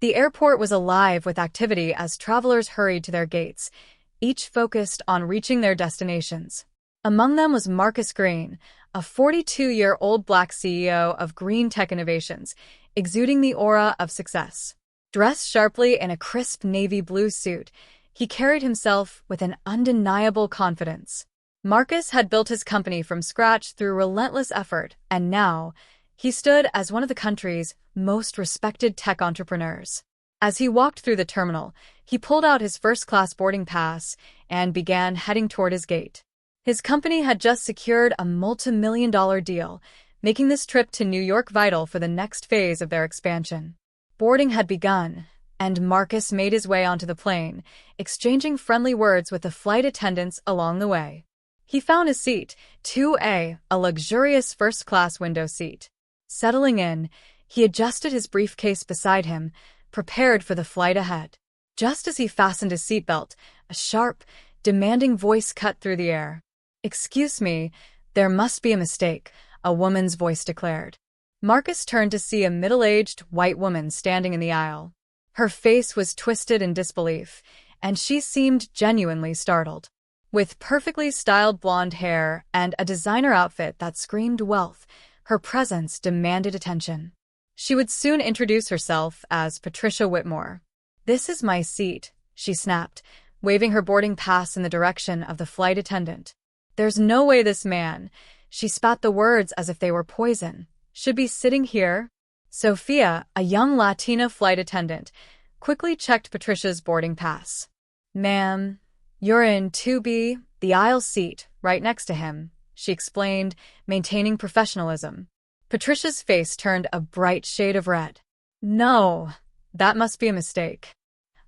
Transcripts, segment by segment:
The airport was alive with activity as travelers hurried to their gates, each focused on reaching their destinations. Among them was Marcus Green, a 42-year-old Black CEO of Green Tech Innovations, exuding the aura of success. Dressed sharply in a crisp navy blue suit, he carried himself with an undeniable confidence. Marcus had built his company from scratch through relentless effort, and now he stood as one of the country's most respected tech entrepreneurs. As he walked through the terminal, he pulled out his first-class boarding pass and began heading toward his gate. His company had just secured a multi-million-dollar deal, making this trip to New York vital for the next phase of their expansion. Boarding had begun, and Marcus made his way onto the plane, exchanging friendly words with the flight attendants along the way. He found his seat, 2A, a luxurious first-class window seat. Settling in, he adjusted his briefcase beside him, prepared for the flight ahead. Just as he fastened his seatbelt, a sharp, demanding voice cut through the air. "Excuse me, there must be a mistake," a woman's voice declared. Marcus turned to see a middle-aged, white woman standing in the aisle. Her face was twisted in disbelief, and she seemed genuinely startled. With perfectly styled blonde hair and a designer outfit that screamed wealth, her presence demanded attention. She would soon introduce herself as Patricia Whitmore. "This is my seat," she snapped, waving her boarding pass in the direction of the flight attendant. "There's no way this man," she spat the words as if they were poison, "should be sitting here." Sophia, a young Latina flight attendant, quickly checked Patricia's boarding pass. "Ma'am, you're in 2B, the aisle seat, right next to him," she explained, maintaining professionalism. Patricia's face turned a bright shade of red. "No, that must be a mistake.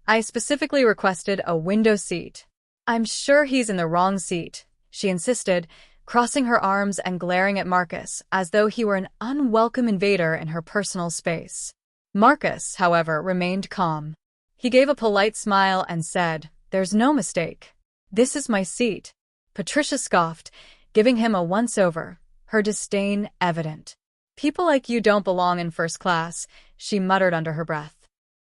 I specifically requested a window seat." "I'm sure he's in the wrong seat," she insisted, crossing her arms and glaring at Marcus as though he were an unwelcome invader in her personal space. Marcus, however, remained calm. He gave a polite smile and said, "There's no mistake. This is my seat." Patricia scoffed, giving him a once-over, her disdain evident. "People like you don't belong in first class," she muttered under her breath.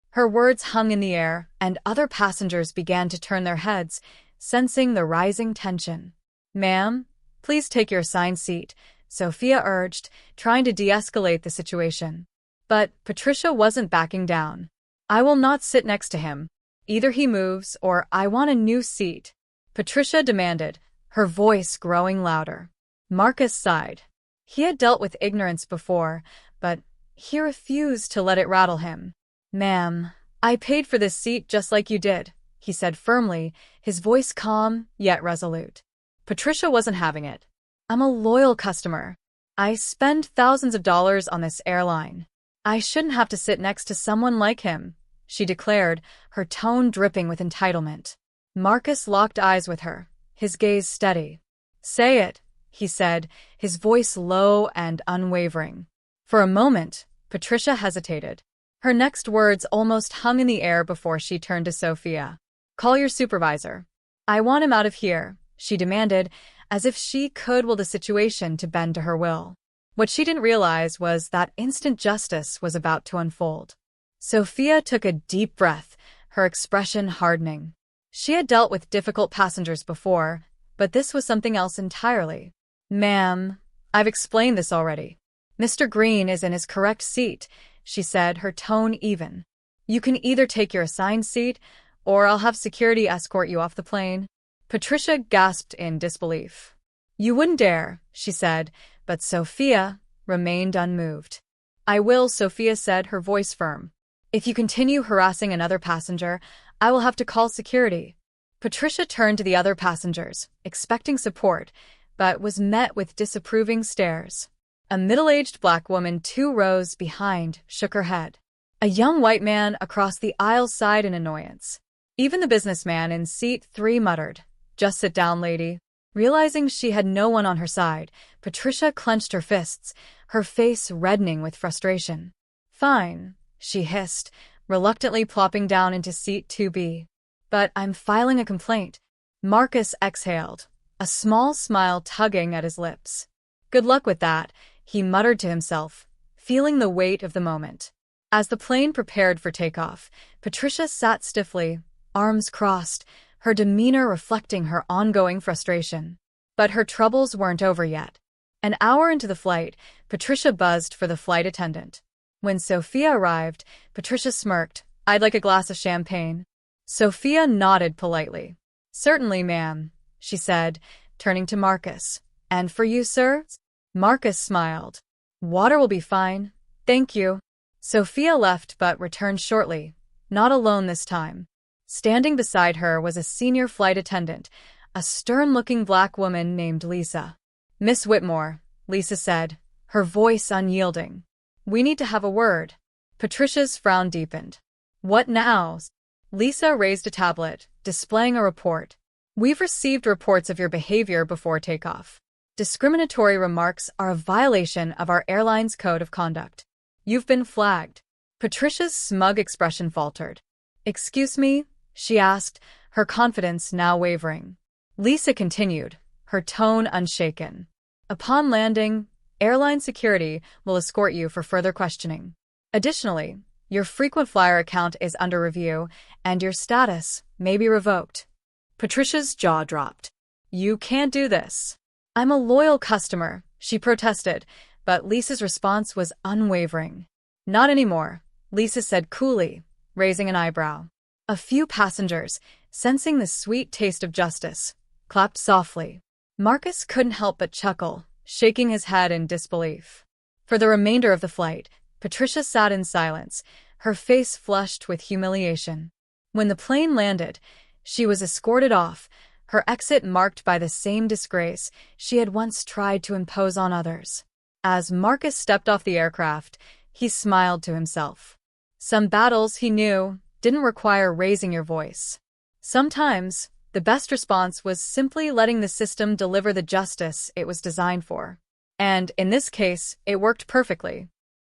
Her words hung in the air, and other passengers began to turn their heads, sensing the rising tension. "Ma'am, please take your assigned seat," Sophia urged, trying to de-escalate the situation. But Patricia wasn't backing down. "I will not sit next to him. Either he moves or I want a new seat," Patricia demanded, her voice growing louder. Marcus sighed. He had dealt with ignorance before, but he refused to let it rattle him. "Ma'am, I paid for this seat just like you did," he said firmly, his voice calm yet resolute. Patricia wasn't having it. "I'm a loyal customer. I spend thousands of dollars on this airline. I shouldn't have to sit next to someone like him," she declared, her tone dripping with entitlement. Marcus locked eyes with her, his gaze steady. "Say it," he said, his voice low and unwavering. For a moment, Patricia hesitated. Her next words almost hung in the air before she turned to Sophia. "Call your supervisor. I want him out of here," she demanded, as if she could will the situation to bend to her will. What she didn't realize was that instant justice was about to unfold. Sophia took a deep breath, her expression hardening. She had dealt with difficult passengers before, but this was something else entirely. "Ma'am, I've explained this already. Mr. Green is in his correct seat," she said, her tone even. "You can either take your assigned seat, or I'll have security escort you off the plane." Patricia gasped in disbelief. "You wouldn't dare," she said, but Sophia remained unmoved. "I will," Sophia said, her voice firm. "If you continue harassing another passenger, I will have to call security." Patricia turned to the other passengers, expecting support, but was met with disapproving stares. A middle-aged black woman 2 rows behind shook her head. A young white man across the aisle sighed in annoyance. Even the businessman in seat 3 muttered, "Just sit down, lady." Realizing she had no one on her side, Patricia clenched her fists, her face reddening with frustration. "Fine," she hissed, reluctantly plopping down into seat 2B. "But I'm filing a complaint." Marcus exhaled, a small smile tugging at his lips. "Good luck with that," he muttered to himself, feeling the weight of the moment. As the plane prepared for takeoff, Patricia sat stiffly, arms crossed, her demeanor reflecting her ongoing frustration. But her troubles weren't over yet. An hour into the flight, Patricia buzzed for the flight attendant. When Sophia arrived, Patricia smirked. "I'd like a glass of champagne." Sophia nodded politely. "Certainly, ma'am," she said, turning to Marcus. "And for you, sir?" Marcus smiled. "Water will be fine, thank you." Sophia left but returned shortly, not alone this time. Standing beside her was a senior flight attendant, a stern-looking black woman named Lisa. "Miss Whitmore," Lisa said, her voice unyielding. "We need to have a word." Patricia's frown deepened. "What now?" Lisa raised a tablet, displaying a report. "We've received reports of your behavior before takeoff. Discriminatory remarks are a violation of our airline's code of conduct. You've been flagged." Patricia's smug expression faltered. "Excuse me?" she asked, her confidence now wavering. Lisa continued, her tone unshaken. "Upon landing, airline security will escort you for further questioning. Additionally, your frequent flyer account is under review, and your status may be revoked." Patricia's jaw dropped. "You can't do this." "I'm a loyal customer," she protested, but Lisa's response was unwavering. "Not anymore," Lisa said coolly, raising an eyebrow. A few passengers, sensing the sweet taste of justice, clapped softly. Marcus couldn't help but chuckle, shaking his head in disbelief. For the remainder of the flight, Patricia sat in silence, her face flushed with humiliation. When the plane landed, she was escorted off, her exit marked by the same disgrace she had once tried to impose on others. As Marcus stepped off the aircraft, he smiled to himself. Some battles, he knew, didn't require raising your voice. Sometimes, the best response was simply letting the system deliver the justice it was designed for. And, in this case, it worked perfectly.